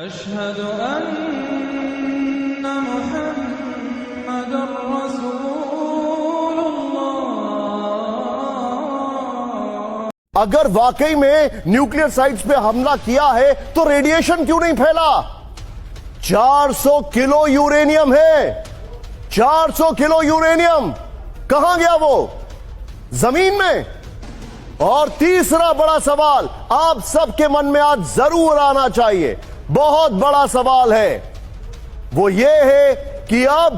अशहदु अन्ना मुहम्मदुर रसूलुल्लाह। अगर वाकई में न्यूक्लियर साइट्स पे हमला किया है तो रेडिएशन क्यों नहीं फैला? 400 किलो यूरेनियम है, 400 किलो यूरेनियम कहां गया वो? जमीन में। और तीसरा बड़ा सवाल आप सबके मन में आज जरूर आना चाहिए, बहुत बड़ा सवाल है, वो ये है कि अब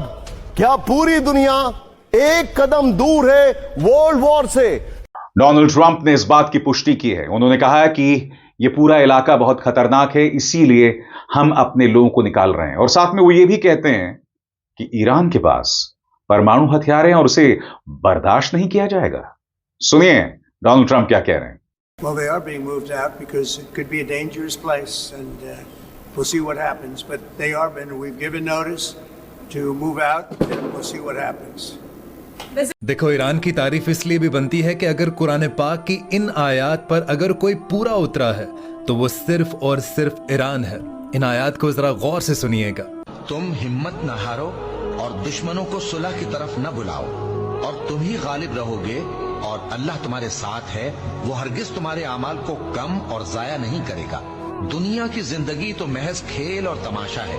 क्या पूरी दुनिया एक कदम दूर है वर्ल्ड वॉर से? डोनाल्ड ट्रंप ने इस बात की पुष्टि की है। उन्होंने कहा है कि यह पूरा इलाका बहुत खतरनाक है, इसीलिए हम अपने लोगों को निकाल रहे हैं। और साथ में वो ये भी कहते हैं कि ईरान के पास परमाणु हथियार हैं और उसे बर्दाश्त नहीं किया जाएगा। सुनिए डोनाल्ड ट्रंप क्या कह रहे हैं। Well, they are being moved out because it could be a dangerous place, and we'll see what happens. But they are been. We've given notice to move out, and we'll see what happens. देखो, Iran की तारीफ इसलिए भी बनती है कि अगर कुरान पाक की इन आयात पर अगर कोई पूरा उतरा है तो वो सिर्फ और सिर्फ ईरान है। इन आयात को जरा गौर से सुनिएगा। तुम हिम्मत न हारो और दुश्मनों को सुलह की तरफ न बुलाओ, और तुम ही गालिब रहोगे, और अल्लाह तुम्हारे साथ है। वो हरगिज तुम्हारे अमाल को कम और जाया नहीं करेगा। दुनिया की जिंदगी तो महज खेल और तमाशा है।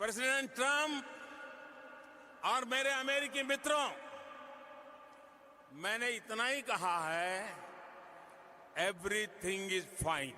प्रेसिडेंट ट्रंप और मेरे अमेरिकी मित्रों, मैंने इतना ही कहा है, एवरीथिंग इज फाइन।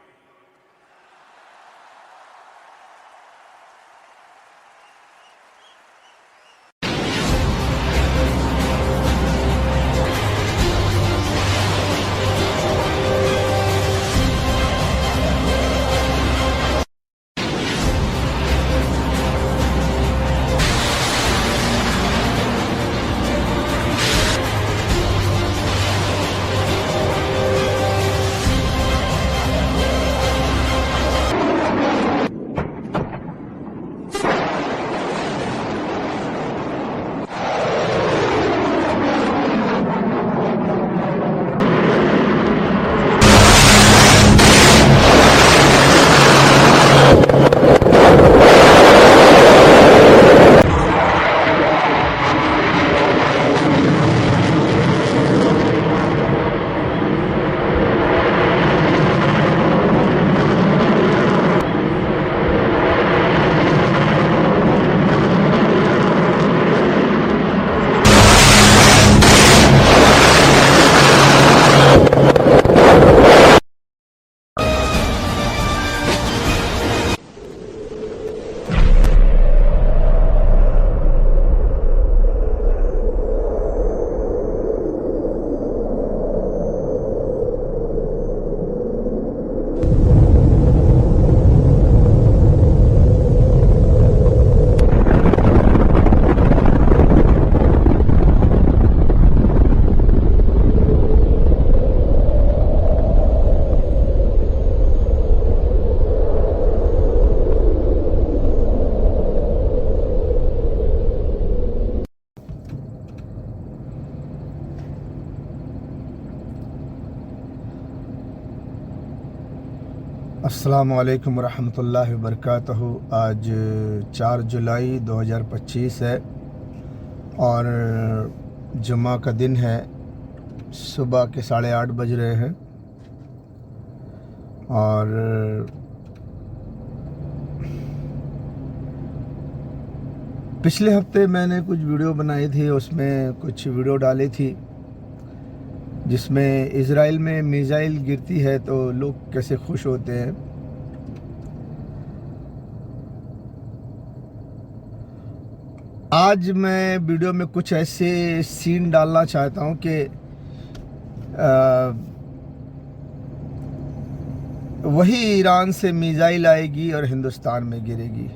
अस्सलामु अलैकुम वरहमतुल्लाहि वबरकातुहू। आज 4 जुलाई 2025 है और जुमा का दिन है। सुबह के 8:30 बज रहे हैं और पिछले हफ्ते मैंने कुछ वीडियो बनाई थी, उसमें कुछ वीडियो डाली थी जिसमें इज़राइल में मिसाइल गिरती है तो लोग कैसे खुश होते हैं। आज मैं वीडियो में कुछ ऐसे सीन डालना चाहता हूं कि वही ईरान से मिसाइल आएगी और हिंदुस्तान में गिरेगी।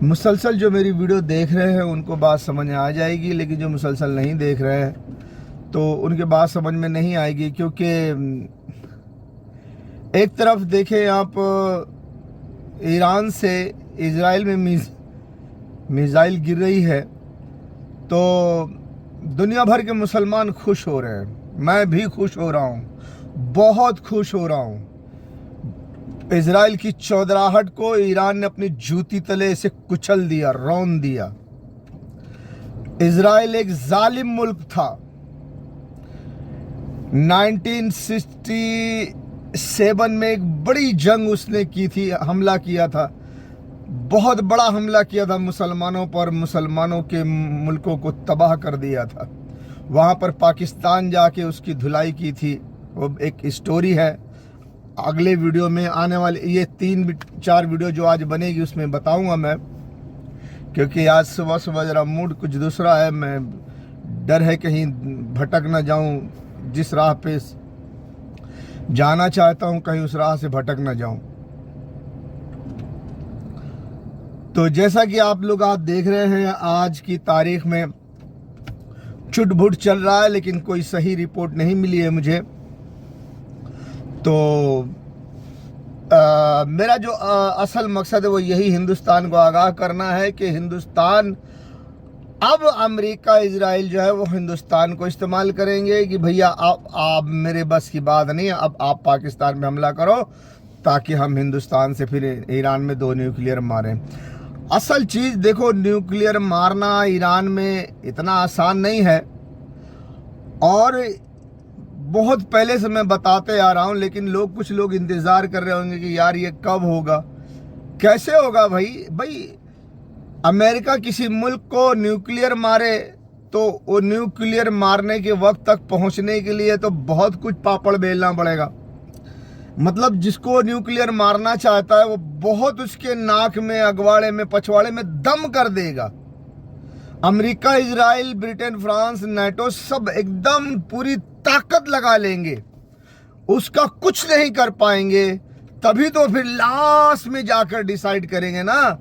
मुसलसल जो मेरी वीडियो देख रहे हैं उनको बात समझ में आ जाएगी, लेकिन जो मुसलसल नहीं देख रहे हैं तो उनके बात समझ में नहीं आएगी, क्योंकि एक तरफ देखें आप ईरान से इज़राइल में मिसाइल गिर रही है तो दुनिया भर के मुसलमान खुश हो रहे हैं। मैं भी खुश हो रहा हूँ, बहुत खुश हो रहा हूँ। इज़राइल की चौधराहट को ईरान ने अपनी जूती तले से कुचल दिया, रौंद दिया। इज़राइल एक जालिम मुल्क था। 1967 में एक बड़ी जंग उसने की थी, हमला किया था, बहुत बड़ा हमला किया था मुसलमानों पर, मुसलमानों के मुल्कों को तबाह कर दिया था। वहाँ पर पाकिस्तान जाके उसकी धुलाई की थी, वो एक स्टोरी है। अगले वीडियो में आने वाले ये 3-4 वीडियो जो आज बनेगी उसमें बताऊंगा मैं, क्योंकि आज सुबह सुबह ज़रा मूड कुछ दूसरा है। मैं डर है कहीं भटक ना जाऊं, जिस राह पे जाना चाहता हूं कहीं उस राह से भटक ना जाऊं। तो जैसा कि आप लोग आज देख रहे हैं, आज की तारीख में छुट-भुट चल रहा है, लेकिन कोई सही रिपोर्ट नहीं मिली है मुझे। तो मेरा जो असल मकसद है वो यही हिंदुस्तान को आगाह करना है कि हिंदुस्तान अब अमेरिका इजराइल जो है वो हिंदुस्तान को इस्तेमाल करेंगे कि भैया आप मेरे बस की बात नहीं है, अब आप पाकिस्तान में हमला करो ताकि हम हिंदुस्तान से फिर ईरान में 2 न्यूक्लियर मारें। असल चीज़ देखो, न्यूक्लियर मारना ईरान में इतना आसान नहीं है और बहुत पहले से मैं बताते आ रहा हूँ, लेकिन कुछ लोग इंतज़ार कर रहे होंगे कि यार ये कब होगा, कैसे होगा। भाई अमेरिका किसी मुल्क को न्यूक्लियर मारे तो वो न्यूक्लियर मारने के वक्त तक पहुंचने के लिए तो बहुत कुछ पापड़ बेलना पड़ेगा। मतलब जिसको न्यूक्लियर मारना चाहता है वो बहुत उसके नाक में, अगवाड़े में, पछवाड़े में दम कर देगा। America, Israel, Britain, France, NATO सब एकदम पूरी ताकत लगा लेंगे, उसका कुछ नहीं कर पाएंगे। तभी तो फिर लास्ट में जाकर डिसाइड करेंगे ना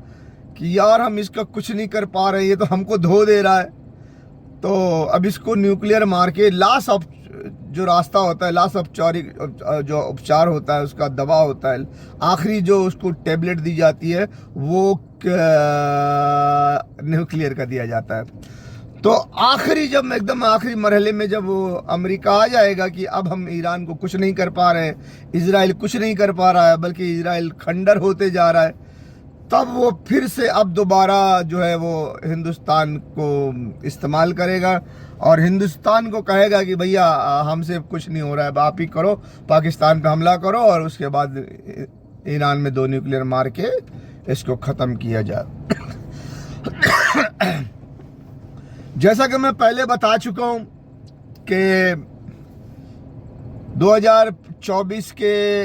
कि यार हम इसका कुछ नहीं कर पा रहे, ये तो हमको धो दे रहा है, तो अब इसको न्यूक्लियर मार के लास्ट ऑफ जो रास्ता होता है, लास्ट जो उपचार होता है, उसका दवा होता है, आखिरी जो उसको टेबलेट दी जाती है वो न्यूक्लियर का दिया जाता है। तो जब एकदम आखिरी मरहले में जब वो अमेरिका आ जाएगा कि अब हम ईरान को कुछ नहीं कर पा रहे, इजराइल कुछ नहीं कर पा रहा है, बल्कि इजराइल खंडर होते जा रहा है, तब वो फिर से अब दोबारा जो है वो हिंदुस्तान को इस्तेमाल करेगा और हिंदुस्तान को कहेगा कि भैया हमसे कुछ नहीं हो रहा है, आप ही करो, पाकिस्तान पे हमला करो और उसके बाद ईरान में 2 न्यूक्लियर मार के इसको ख़त्म किया जाए। जैसा कि मैं पहले बता चुका हूँ कि 2024 के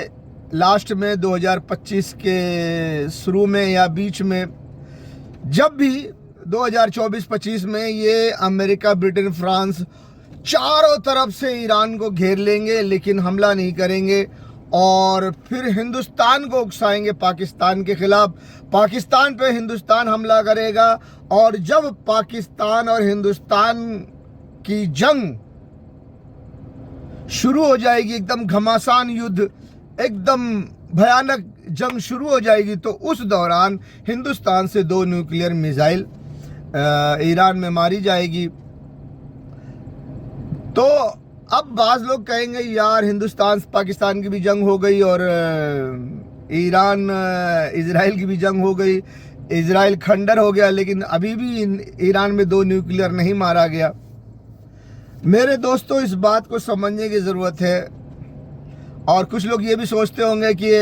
लास्ट में, 2025 के शुरू में या बीच में, जब भी 2024-25 में ये अमेरिका, ब्रिटेन, फ्रांस चारों तरफ से ईरान को घेर लेंगे लेकिन हमला नहीं करेंगे और फिर हिंदुस्तान को उकसाएंगे पाकिस्तान के खिलाफ। पाकिस्तान पे हिंदुस्तान हमला करेगा और जब पाकिस्तान और हिंदुस्तान की जंग शुरू हो जाएगी, एकदम घमासान युद्ध, एकदम भयानक जंग शुरू हो जाएगी, तो उस दौरान हिंदुस्तान से 2 न्यूक्लियर मिसाइल ईरान में मारी जाएगी। तो अब बाज लोग कहेंगे यार हिंदुस्तान पाकिस्तान की भी जंग हो गई और ईरान इजराइल की भी जंग हो गई, इजराइल खंडर हो गया, लेकिन अभी भी ईरान में 2 न्यूक्लियर नहीं मारा गया। मेरे दोस्तों, इस बात को समझने की ज़रूरत है। और कुछ लोग ये भी सोचते होंगे कि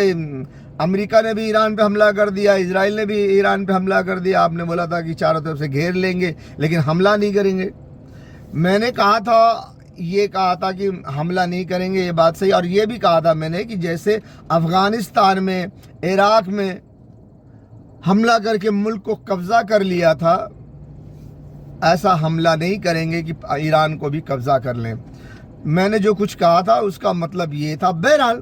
अमेरिका ने भी ईरान पे हमला कर दिया, इजराइल ने भी ईरान पे हमला कर दिया। आपने बोला था कि चारों तरफ से घेर लेंगे लेकिन हमला नहीं करेंगे। मैंने कहा था कि हमला नहीं करेंगे, ये बात सही। और ये भी कहा था मैंने कि जैसे अफगानिस्तान में, इराक में हमला करके मुल्क को कब्जा कर लिया था, ऐसा हमला नहीं करेंगे कि ईरान को भी कब्जा कर लें। मैंने जो कुछ कहा था उसका मतलब ये था। बहरहाल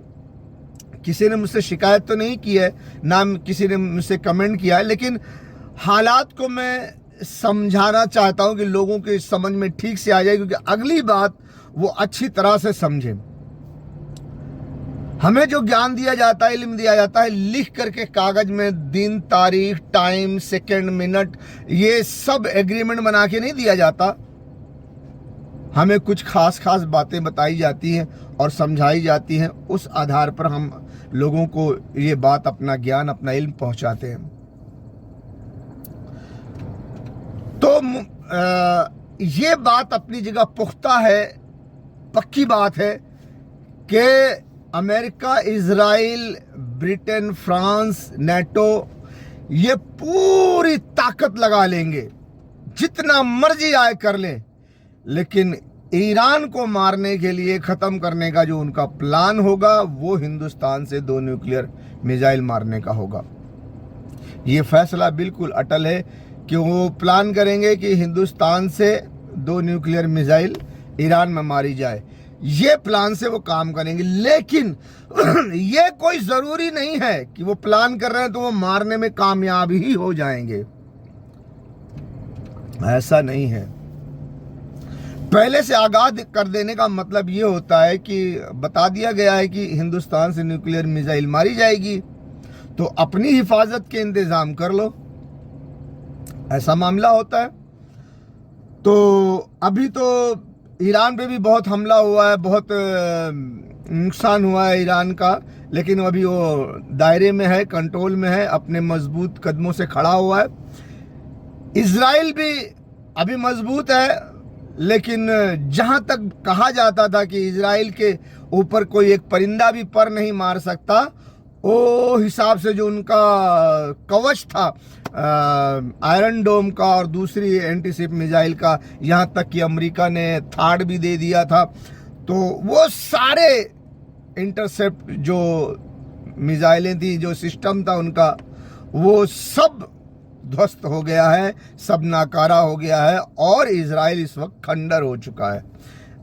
किसी ने मुझसे शिकायत तो नहीं की है, ना किसी ने मुझसे कमेंट किया है, लेकिन हालात को मैं समझाना चाहता हूं कि लोगों के समझ में ठीक से आ जाए, क्योंकि अगली बात वो अच्छी तरह से समझें। हमें जो ज्ञान दिया जाता है, इल्म दिया जाता है, लिख करके कागज में दिन, तारीख, टाइम, सेकंड, मिनट, ये सब एग्रीमेंट बना के नहीं दिया जाता। हमें कुछ खास बातें बताई जाती हैं और समझाई जाती हैं, उस आधार पर हम लोगों को ये बात, अपना ज्ञान, अपना इल्म पहुंचाते हैं। तो ये बात अपनी जगह पुख्ता है, पक्की बात है कि America, Israel, Britain, France, NATO ये पूरी ताकत लगा लेंगे, जितना मर्जी आए कर लें, लेकिन ईरान को मारने के लिए, ख़त्म करने का जो उनका प्लान होगा वो हिंदुस्तान से 2 न्यूक्लियर मिसाइल मारने का होगा। ये फैसला बिल्कुल अटल है कि वो प्लान करेंगे कि हिंदुस्तान से 2 न्यूक्लियर मिसाइल ईरान में मारी जाए। ये प्लान से वो काम करेंगे, लेकिन ये कोई ज़रूरी नहीं है कि वो प्लान कर रहे हैं तो वो मारने में कामयाब ही हो जाएंगे। ऐसा नहीं है। पहले से आगाह कर देने का मतलब ये होता है कि बता दिया गया है कि हिंदुस्तान से न्यूक्लियर मिसाइल मारी जाएगी, तो अपनी हिफाजत के इंतजाम कर लो, ऐसा मामला होता है। तो अभी तो ईरान पे भी बहुत हमला हुआ है, बहुत नुकसान हुआ है ईरान का, लेकिन अभी वो दायरे में है, कंट्रोल में है, अपने मजबूत कदमों से खड़ा हुआ है। इजराइल भी अभी मजबूत है, लेकिन जहां तक कहा जाता था कि इजराइल के ऊपर कोई एक परिंदा भी पर नहीं मार सकता, वो हिसाब से जो उनका कवच था आयरन डोम का और दूसरी एंटीशिप मिसाइल का, यहां तक कि अमेरिका ने थार्ड भी दे दिया था, तो वो सारे इंटरसेप्ट जो मिसाइलें थी, जो सिस्टम था उनका, वो सब ध्वस्त हो गया है, सब नाकारा हो गया है। और इजराइल इस वक्त खंडर हो चुका है।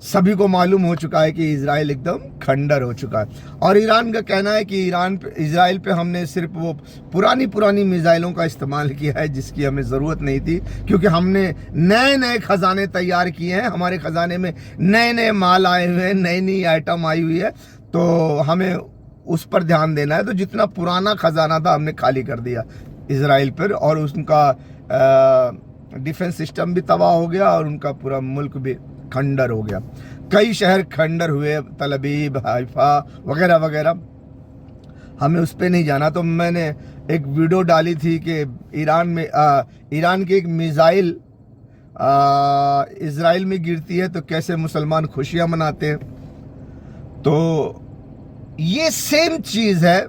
सभी को मालूम हो चुका है कि इजराइल एकदम खंडर हो चुका है। और ईरान का कहना है कि इजराइल पे हमने सिर्फ वो पुरानी मिसाइलों का इस्तेमाल किया है जिसकी हमें ज़रूरत नहीं थी, क्योंकि हमने नए खजाने तैयार किए हैं, हमारे खजाने में नए माल आए हुए हैं, नई आइटम आई हुई है, तो हमें उस पर ध्यान देना है। तो जितना पुराना खजाना था हमने खाली कर दिया इजराइल पर, और उनका डिफेंस सिस्टम भी तबाह हो गया और उनका पूरा मुल्क भी खंडर हो गया। कई शहर खंडर हुए, तल अबीब, हाइफा वगैरह वगैरह। हमें उस पर नहीं जाना। तो मैंने एक वीडियो डाली थी कि ईरान की एक मिसाइल इजराइल में गिरती है तो कैसे मुसलमान खुशियां मनाते हैं। तो ये सेम चीज़ है।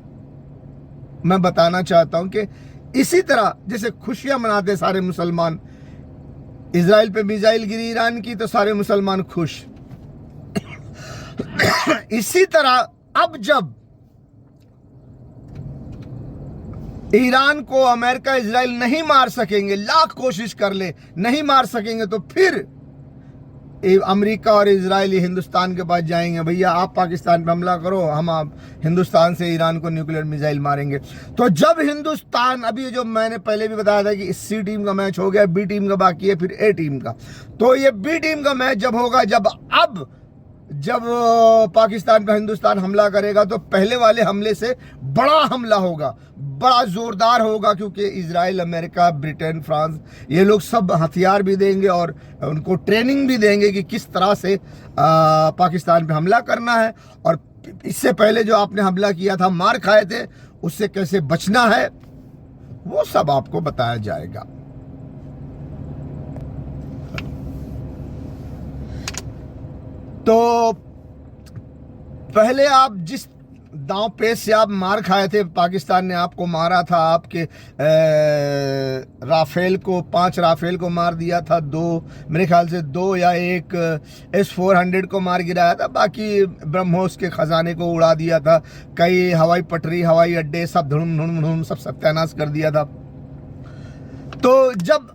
मैं बताना चाहता हूं कि इसी तरह जैसे खुशियां मनाते सारे मुसलमान, इजराइल पे मिसाइल गिरी ईरान की तो सारे मुसलमान खुश। इसी तरह अब जब ईरान को अमेरिका, इजराइल नहीं मार सकेंगे, लाख कोशिश कर ले नहीं मार सकेंगे, तो फिर अमेरिका और इजराइल हिंदुस्तान के पास जाएंगे, भैया आप पाकिस्तान पे हमला करो, हम आप हिंदुस्तान से ईरान को न्यूक्लियर मिसाइल मारेंगे। तो जब हिंदुस्तान, अभी जो मैंने पहले भी बताया था कि सी टीम का मैच हो गया, बी टीम का बाकी है, फिर ए टीम का। तो ये बी टीम का मैच जब होगा, जब अब जब पाकिस्तान पर हिंदुस्तान हमला करेगा तो पहले वाले हमले से बड़ा हमला होगा, बड़ा जोरदार होगा, क्योंकि इजराइल, अमेरिका, ब्रिटेन, फ्रांस ये लोग सब हथियार भी देंगे और उनको ट्रेनिंग भी देंगे कि किस तरह से पाकिस्तान पे हमला करना है, और इससे पहले जो आपने हमला किया था, मार खाए थे, उससे कैसे बचना है, वो सब आपको बताया जाएगा। तो पहले आप जिस दांव पेच से आप मार खाए थे, पाकिस्तान ने आपको मारा था, आपके राफेल को, 5 राफेल को मार दिया था, 2 मेरे ख्याल से 2 या 1 S-400 को मार गिराया था, बाकी ब्रह्मोस के खजाने को उड़ा दिया था, कई हवाई पटरी, हवाई अड्डे सब धुम सब सत्यानाश कर दिया था। तो जब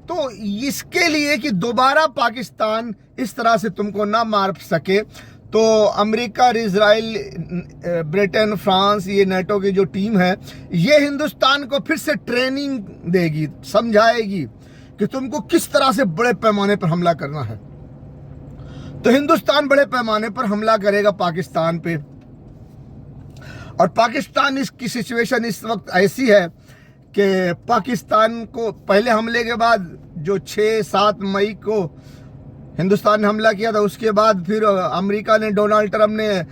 तो इसके लिए कि दोबारा पाकिस्तान इस तरह से तुमको ना मार सके, तो अमेरिका, इजराइल, ब्रिटेन, फ्रांस, ये नेटो की जो टीम है, ये हिंदुस्तान को फिर से ट्रेनिंग देगी, समझाएगी कि तुमको किस तरह से बड़े पैमाने पर हमला करना है। तो हिंदुस्तान बड़े पैमाने पर हमला करेगा पाकिस्तान पे, और पाकिस्तान इसकी सिचुएशन इस वक्त ऐसी है कि पाकिस्तान को पहले हमले के बाद जो 6-7 मई को हिंदुस्तान ने हमला किया था, उसके बाद फिर अमेरिका ने, डोनाल्ड ट्रंप ने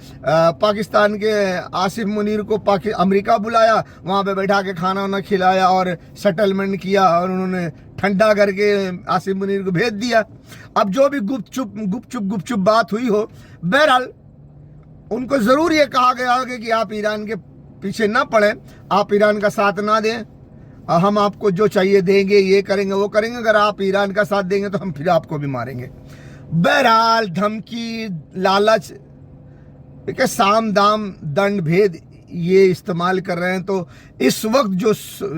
पाकिस्तान के आसिफ मुनीर को अमेरिका बुलाया, वहाँ पे बैठा के खाना वाना खिलाया और सेटलमेंट किया, और उन्होंने ठंडा करके आसिफ मुनीर को भेज दिया। अब जो भी गुपचुप बात हुई हो, बहरहाल उनको ज़रूर ये कहा गया होगा कि आप ईरान के पीछे ना पड़े, आप ईरान का साथ ना दें, हम आपको जो चाहिए देंगे, ये करेंगे, वो करेंगे, अगर आप ईरान का साथ देंगे तो हम फिर आपको भी मारेंगे। बहरहाल धमकी, लालच, ठीक है, साम दाम दंड भेद ये इस्तेमाल कर रहे हैं। तो इस वक्त जो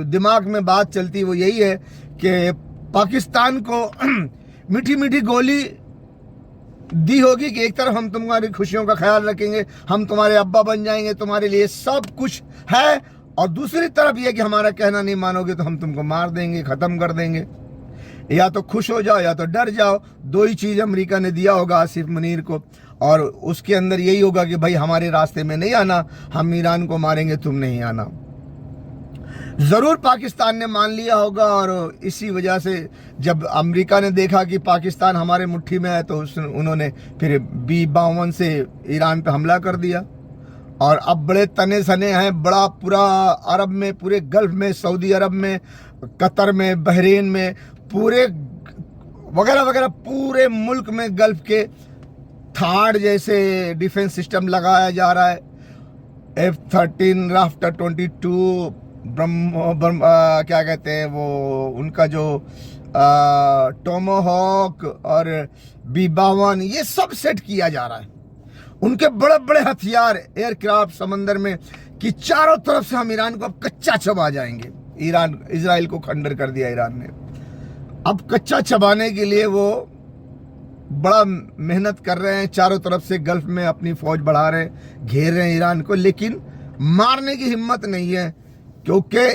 दिमाग में बात चलती है वो यही है कि पाकिस्तान को मीठी मीठी गोली दी होगी कि एक तरफ हम तुम्हारी खुशियों का ख्याल रखेंगे, हम तुम्हारे अब्बा बन जाएंगे, तुम्हारे लिए सब कुछ है, और दूसरी तरफ यह कि हमारा कहना नहीं मानोगे तो हम तुमको मार देंगे, ख़त्म कर देंगे। या तो खुश हो जाओ या तो डर जाओ, 2 ही चीज़ अमेरिका ने दिया होगा आसिफ मुनीर को, और उसके अंदर यही होगा कि भाई हमारे रास्ते में नहीं आना, हम ईरान को मारेंगे, तुम नहीं आना। ज़रूर पाकिस्तान ने मान लिया होगा, और इसी वजह से जब अमेरिका ने देखा कि पाकिस्तान हमारे मुट्ठी में है, तो उन्होंने फिर B-52 से ईरान पे हमला कर दिया, और अब बड़े तने सने हैं, बड़ा पूरा अरब में, पूरे गल्फ में, सऊदी अरब में, कतर में, बहरीन में, पूरे वगैरह वगैरह पूरे मुल्क में गल्फ के थाड़ जैसे डिफेंस सिस्टम लगाया जा रहा है। F-13, राफ्टर 22, क्या कहते हैं वो, उनका जो टोमाहॉक और B-52, ये सब सेट किया जा रहा है। उनके बड़े बड़े हथियार, एयरक्राफ्ट समंदर में, कि चारों तरफ से हम ईरान को अब कच्चा चबा जाएंगे। इजराइल को खंडर कर दिया ईरान ने, अब कच्चा चबाने के लिए वो बड़ा मेहनत कर रहे हैं, चारों तरफ से गल्फ में अपनी फौज बढ़ा रहे हैं, घेर रहे हैं ईरान को, लेकिन मारने की हिम्मत नहीं है। क्योंकि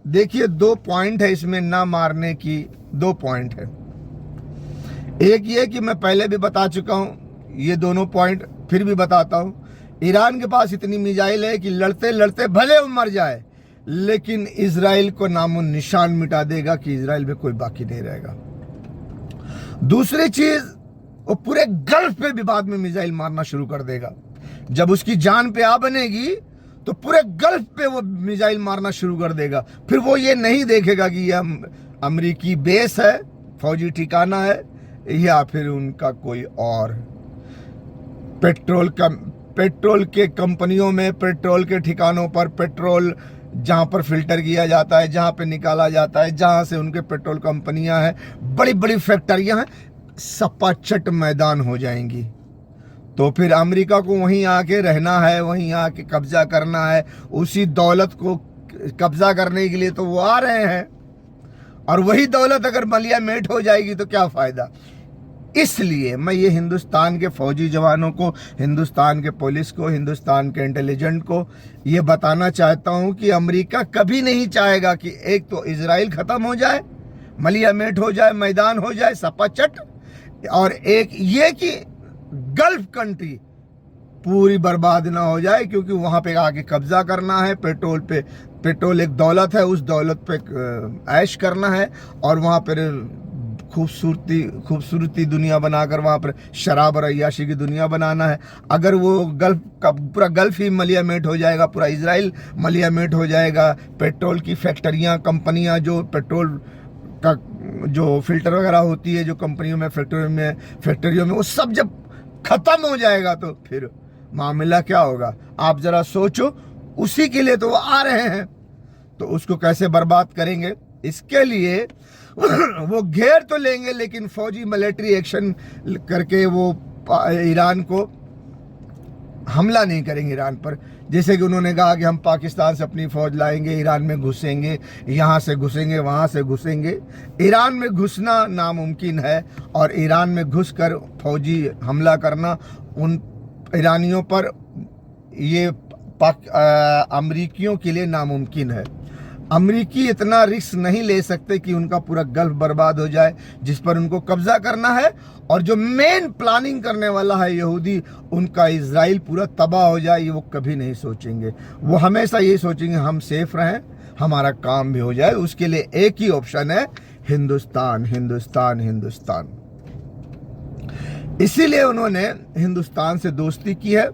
देखिए 2 पॉइंट है इसमें, ना मारने की 2 पॉइंट है। एक ये कि मैं पहले भी बता चुका हूं, ये दोनों पॉइंट फिर भी बताता हूं, ईरान के पास इतनी मिसाइल है कि लड़ते लड़ते भले वो मर जाए, लेकिन इजराइल को नामो निशान मिटा देगा, कि इजराइल में कोई बाकी नहीं रहेगा। दूसरी चीज, वो पूरे गल्फ पे भी बाद में मिसाइल मारना शुरू कर देगा। जब उसकी जान पे आ बनेगी तो पूरे गल्फ पे वो मिसाइल मारना शुरू कर देगा। फिर वो ये नहीं देखेगा कि यह अमेरिकी बेस है, फौजी ठिकाना है, या फिर उनका कोई और पेट्रोल के कंपनियों में, पेट्रोल के ठिकानों पर, पेट्रोल जहां पर फिल्टर किया जाता है, जहां पे निकाला जाता है, जहां से उनके पेट्रोल कंपनियां हैं, बड़ी बड़ी फैक्ट्रियां हैं, सपाचट मैदान हो जाएंगी। तो फिर अमेरिका को वहीं आके रहना है, वहीं आके कब्जा करना है, उसी दौलत को कब्जा करने के लिए तो वो आ रहे हैं, और वही दौलत अगर मलिया मेट हो जाएगी तो क्या फायदा। इसलिए मैं ये हिंदुस्तान के फौजी जवानों को, हिंदुस्तान के पुलिस को, हिंदुस्तान के इंटेलिजेंट को ये बताना चाहता हूँ कि अमेरिका कभी नहीं चाहेगा कि एक तो इजराइल ख़त्म हो जाए, मलिया मेट हो जाए, मैदान हो जाए सपाचट, और एक ये कि गल्फ कंट्री पूरी बर्बाद ना हो जाए, क्योंकि वहां पे आके कब्जा करना है पेट्रोल पे। पेट्रोल एक दौलत है, उस दौलत पे ऐश करना है और वहां पर खूबसूरती दुनिया बनाकर वहां पर शराब और अय्याशी की दुनिया बनाना है। अगर वो गल्फ का पूरा गल्फ ही मलियामेट हो जाएगा, पूरा इजराइल मलियामेट हो जाएगा, पेट्रोल की फैक्ट्रियां, कंपनियां, जो पेट्रोल का जो फिल्टर वगैरह होती है जो कंपनियों में, फैक्ट्रियों में वो सब जब खत्म हो जाएगा तो फिर मामला क्या होगा आप जरा सोचो। उसी के लिए तो वो आ रहे हैं, तो उसको कैसे बर्बाद करेंगे, इसके लिए वो घेर तो लेंगे, लेकिन फौजी मिलिट्री एक्शन करके वो ईरान को हमला नहीं करेंगे ईरान पर। जैसे कि उन्होंने कहा कि हम पाकिस्तान से अपनी फौज लाएंगे, ईरान में घुसेंगे, यहाँ से घुसेंगे, वहाँ से घुसेंगे। ईरान में घुसना नामुमकिन है और ईरान में घुसकर फौजी हमला करना उन ईरानियों पर, ये अमरीकियों के लिए नामुमकिन है। अमरीकी इतना रिस्क नहीं ले सकते कि उनका पूरा गल्फ बर्बाद हो जाए जिस पर उनको कब्जा करना है, और जो मेन प्लानिंग करने वाला है यहूदी, उनका इजराइल पूरा तबाह हो जाए, ये वो कभी नहीं सोचेंगे। वो हमेशा ये सोचेंगे हम सेफ रहें, हमारा काम भी हो जाए। उसके लिए एक ही ऑप्शन है, हिंदुस्तान, हिंदुस्तान, हिंदुस्तान। इसीलिए उन्होंने हिंदुस्तान से दोस्ती की है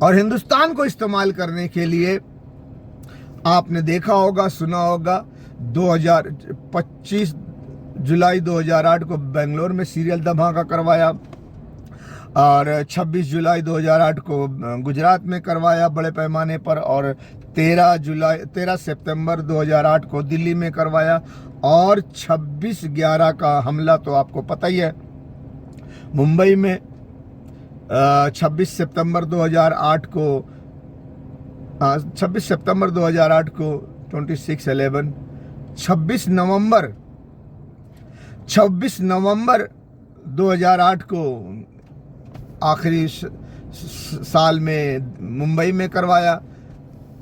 और हिंदुस्तान को इस्तेमाल करने के लिए आपने देखा होगा, सुना होगा, 25 जुलाई 2008 को बेंगलोर में सीरियल धमाका करवाया और 26 जुलाई 2008 को गुजरात में करवाया बड़े पैमाने पर, और 13 सितंबर 2008 को दिल्ली में करवाया, और 26/11 का हमला तो आपको पता ही है मुंबई में। 26 सितंबर 2008 को 26 सितंबर 2008 को 26/11, 26 नवंबर 2008 को आखिरी साल में मुंबई में करवाया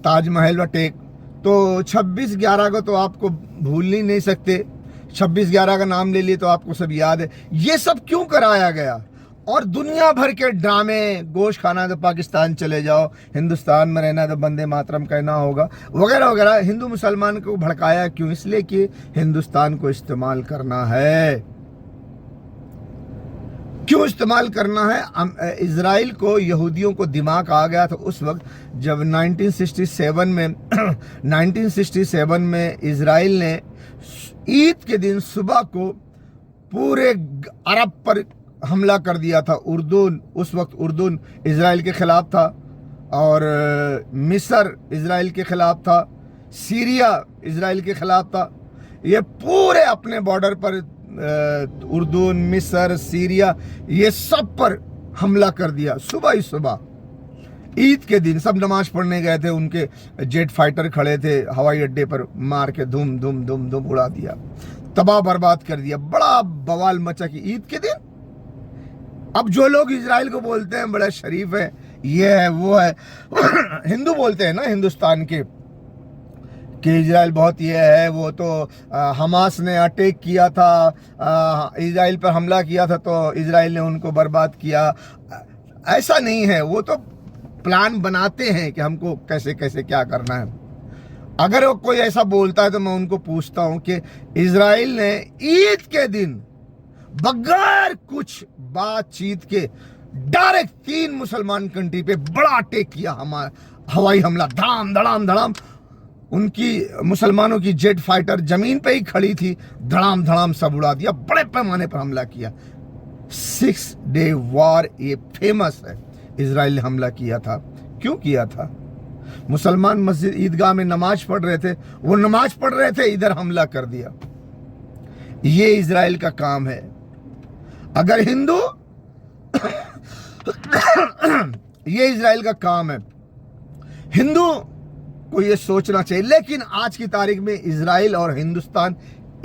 ताजमहल अटैक। तो 26/11 को तो आपको भूल ही नहीं सकते, 26/11 का नाम ले लिए तो आपको सब याद है। ये सब क्यों कराया गया? और दुनिया भर के ड्रामे, गोश्त खाना है तो पाकिस्तान चले जाओ, हिंदुस्तान में रहना है तो वंदे मातरम कहना होगा, वगैरह वगैरह। हिंदू मुसलमान को भड़काया क्यों? इसलिए कि हिंदुस्तान को इस्तेमाल करना है। क्यों इस्तेमाल करना है? इजराइल को, यहूदियों को दिमाग आ गया था उस वक्त जब 1967 में इजराइल ने ईद के दिन सुबह को पूरे अरब पर हमला कर दिया था। उस वक्त उर्दून इजराइल के खिलाफ था और मिस्र इजराइल के खिलाफ था, सीरिया इजराइल के खिलाफ था। ये पूरे अपने बॉर्डर पर उर्दून, मिस्र, सीरिया, ये सब पर हमला कर दिया सुबह ही सुबह। ईद के दिन सब नमाज पढ़ने गए थे, उनके जेट फाइटर खड़े थे हवाई अड्डे पर, मार के धूम धूम धूम धूम उड़ा दिया, तबाह बर्बाद कर दिया। बड़ा बवाल मचा कि ईद के दिन। अब जो लोग इजराइल को बोलते हैं बड़ा शरीफ है, ये है वो है, हिंदू बोलते हैं ना हिंदुस्तान के कि इजराइल बहुत ये है वो, तो हमास ने अटैक किया था, इजराइल पर हमला किया था तो इजराइल ने उनको बर्बाद किया। ऐसा नहीं है, वो तो प्लान बनाते हैं कि हमको कैसे कैसे क्या करना है। अगर वो कोई ऐसा बोलता है तो मैं उनको पूछता हूं कि इजराइल ने ईद के दिन बगैर कुछ बातचीत के डायरेक्ट 3 मुसलमान कंट्री पे बड़ा अटैक किया, हमारा हवाई हमला, धड़ाम धड़ाम धड़ाम। उनकी मुसलमानों की जेट फाइटर जमीन पे ही खड़ी थी, धड़ाम धड़ाम सब उड़ा दिया, बड़े पैमाने पर हमला किया। 6 डे वॉर, ये फेमस है। इजराइल ने हमला किया था। क्यों किया था? मुसलमान मस्जिद ईदगाह में नमाज पढ़ रहे थे, वो नमाज पढ़ रहे थे, इधर हमला कर दिया। ये इजराइल का काम है। अगर हिंदू ये इजराइल का काम है, हिंदू को ये सोचना चाहिए। लेकिन आज की तारीख में इजराइल और हिंदुस्तान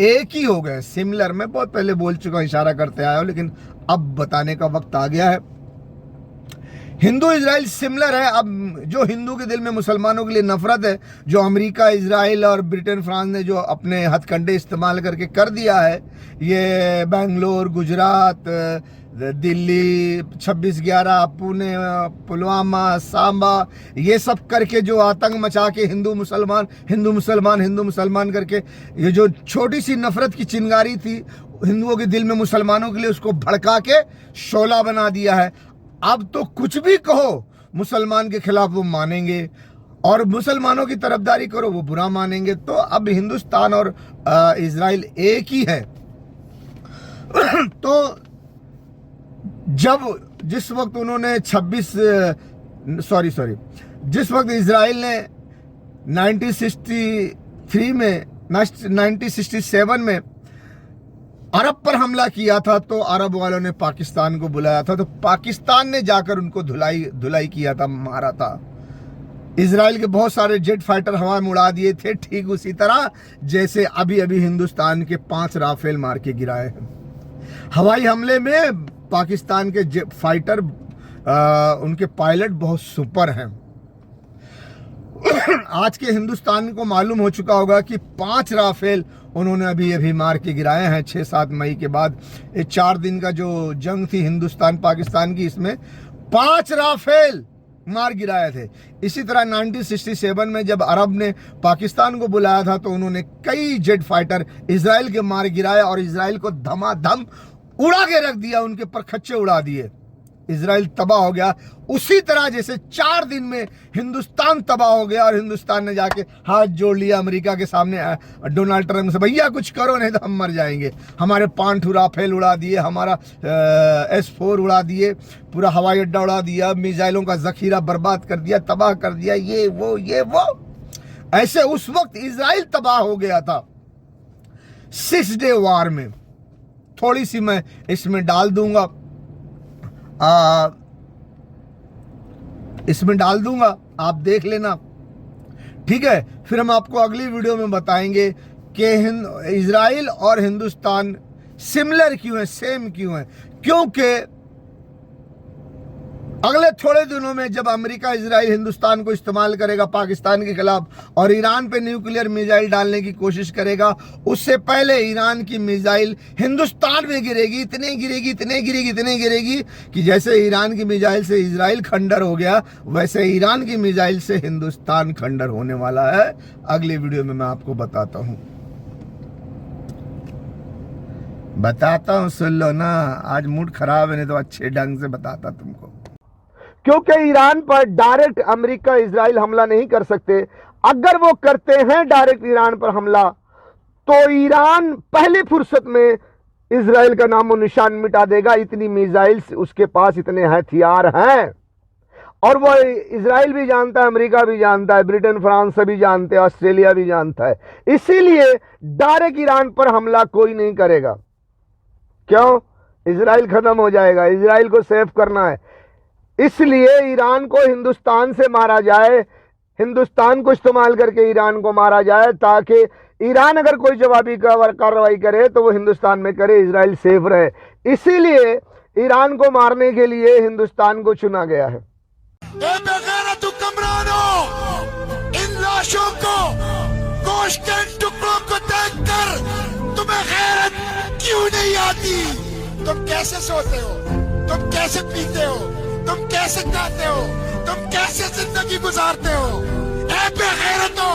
एक ही हो गए, सिमिलर। मैं बहुत पहले बोल चुका हूं, इशारा करते आया हूं, लेकिन अब बताने का वक्त आ गया है। हिंदू इजराइल सिमिलर है। अब जो हिंदू के दिल में मुसलमानों के लिए नफरत है, जो अमेरिका, इजराइल और ब्रिटेन, फ्रांस ने जो अपने हथकंडे इस्तेमाल करके कर दिया है, ये बेंगलोर, गुजरात, दिल्ली 26/11, पुणे, पुलवामा, सांबा, ये सब करके जो आतंक मचा के हिंदू मुसलमान हिंदू मुसलमान हिंदू मुसलमान करके ये जो छोटी सी नफरत की चिंगारी थी हिंदुओं के दिल में मुसलमानों के लिए, उसको भड़का के शोला बना दिया है। अब तो कुछ भी कहो मुसलमान के खिलाफ वो मानेंगे, और मुसलमानों की तरफदारी करो वो बुरा मानेंगे। तो अब हिंदुस्तान और इजराइल एक ही है। तो जिस वक्त उन्होंने जिस वक्त इजराइल ने 1967 में अरब पर हमला किया था, तो अरब वालों ने पाकिस्तान को बुलाया था, तो पाकिस्तान ने जाकर उनको धुलाई किया था, मारा था। इजराइल के बहुत सारे जेट फाइटर हवा में उड़ा दिए थे, ठीक उसी तरह जैसे अभी हिंदुस्तान के 5 राफेल मार के गिराए हैं। हवाई हमले में पाकिस्तान के जेट फाइटर उनके पायलट बहुत सुपर हैं। आज के हिंदुस्तान को मालूम हो चुका होगा कि 5 राफेल उन्होंने अभी मार के गिराए हैं 6-7 मई के बाद। ये 4 दिन का जो जंग थी हिंदुस्तान पाकिस्तान की, इसमें 5 राफेल मार गिराए थे। इसी तरह 1967 में जब अरब ने पाकिस्तान को बुलाया था, तो उन्होंने कई जेट फाइटर इजराइल के मार गिराए और इजराइल को धमाधम उड़ा के रख दिया, उनके परखच्चे उड़ा दिए, इजराइल तबाह हो गया। उसी तरह जैसे 4 दिन में हिंदुस्तान तबाह हो गया और हिंदुस्तान ने जाके हाथ जोड़ लिया अमेरिका के सामने डोनाल्ड ट्रंप से, भैया कुछ करो नहीं तो हम मर जाएंगे। हमारे 5 राफेल उड़ा दिए, हमारा S-4 उड़ा दिए, पूरा हवाई अड्डा उड़ा दिया, मिसाइलों का जखीरा बर्बाद कर दिया, तबाह कर दिया, ये वो। ऐसे उस वक्त इजराइल तबाह हो गया था 6 डे वार में। थोड़ी सी मैं इसमें डाल दूंगा, आप देख लेना, ठीक है। फिर हम आपको अगली वीडियो में बताएंगे कि इजराइल और हिंदुस्तान सिमिलर क्यों है, सेम क्यों है। क्योंकि अगले थोड़े दिनों में जब अमेरिका इजराइल हिंदुस्तान को इस्तेमाल करेगा पाकिस्तान के खिलाफ और ईरान पे न्यूक्लियर मिसाइल डालने की कोशिश करेगा, उससे पहले ईरान की मिसाइल हिंदुस्तान में गिरेगी, इतने गिरेगी कि जैसे ईरान की मिसाइल से इजराइल खंडर हो गया, वैसे ईरान की मिसाइल से हिंदुस्तान खंडर होने वाला है। अगली वीडियो में मैं आपको बताता हूं, सुन लो ना। आज मूड खराब है, नहीं तो अच्छे ढंग से बताता तुमको। क्योंकि ईरान पर डायरेक्ट अमेरिका इजराइल हमला नहीं कर सकते। अगर वो करते हैं डायरेक्ट ईरान पर हमला, तो ईरान पहली फुर्सत में इजराइल का नामो निशान मिटा देगा। इतनी मिसाइल्स उसके पास, इतने हथियार हैं, और वो इजराइल भी जानता है, अमेरिका भी जानता है, ब्रिटेन फ्रांस सभी जानते हैं, ऑस्ट्रेलिया भी जानता है। इसीलिए डायरेक्ट ईरान पर हमला कोई नहीं करेगा। क्यों? इजराइल खत्म हो जाएगा, इजराइल को सेव करना है। इसलिए ईरान को हिंदुस्तान से मारा जाए, हिंदुस्तान को इस्तेमाल करके ईरान को मारा जाए, ताकि ईरान अगर कोई जवाबी कार्रवाई करे तो वो हिंदुस्तान में करे, इजराइल सेफ रहे। इसीलिए ईरान को मारने के लिए हिंदुस्तान को चुना गया है। इन लाशों को, गोश्त के टुकड़ों को देखकर तुम्हें गैरत क्यों नहीं आती? तुम कैसे सोते हो? तुम कैसे पीते हो? तुम कैसे खाते हो? तुम कैसे जिंदगी गुजारते हो? ए बेगैरतो,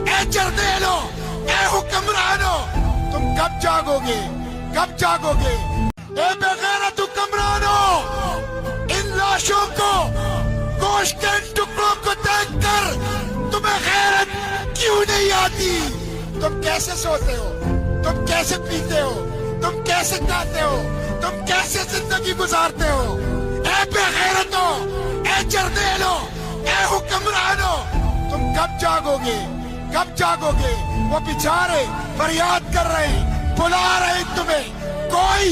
ए जर्नेलो, ए हुक्मरानो, तुम कब जागोगे? ए बेगैरत हुक्मरानो, इन लाशों को, गोश्त के टुकड़ों को देखकर तुम्हें गैरत क्यों नहीं आती? तुम कैसे सोते हो? तुम कैसे पीते हो? तुम कैसे खाते हो? तुम कैसे जिंदगी गुजारते हो? ए बेगैरतो, ए जर्नेलो, ए हुक्मरानो, तुम कब जागोगे? वो बेचारे फरियाद कर रहे हैं, बुला रहे हैं तुम्हें। कोई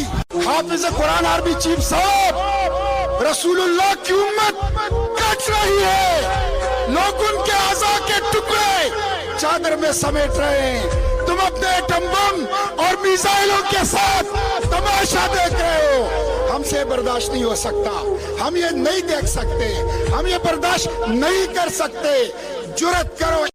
हाफिज कुरान आर्मी चीफ साहब, रसूलुल्लाह की उम्मत कट रही है, लोग उनके आज़ा के टुकड़े चादर में समेट रहे हैं। तुम अपने एटम बम और मिसाइलों के साथ तमाशा देख रहे हो। हमसे बर्दाश्त नहीं हो सकता, हम ये नहीं देख सकते, हम ये बर्दाश्त नहीं कर सकते। जुर्रत करो।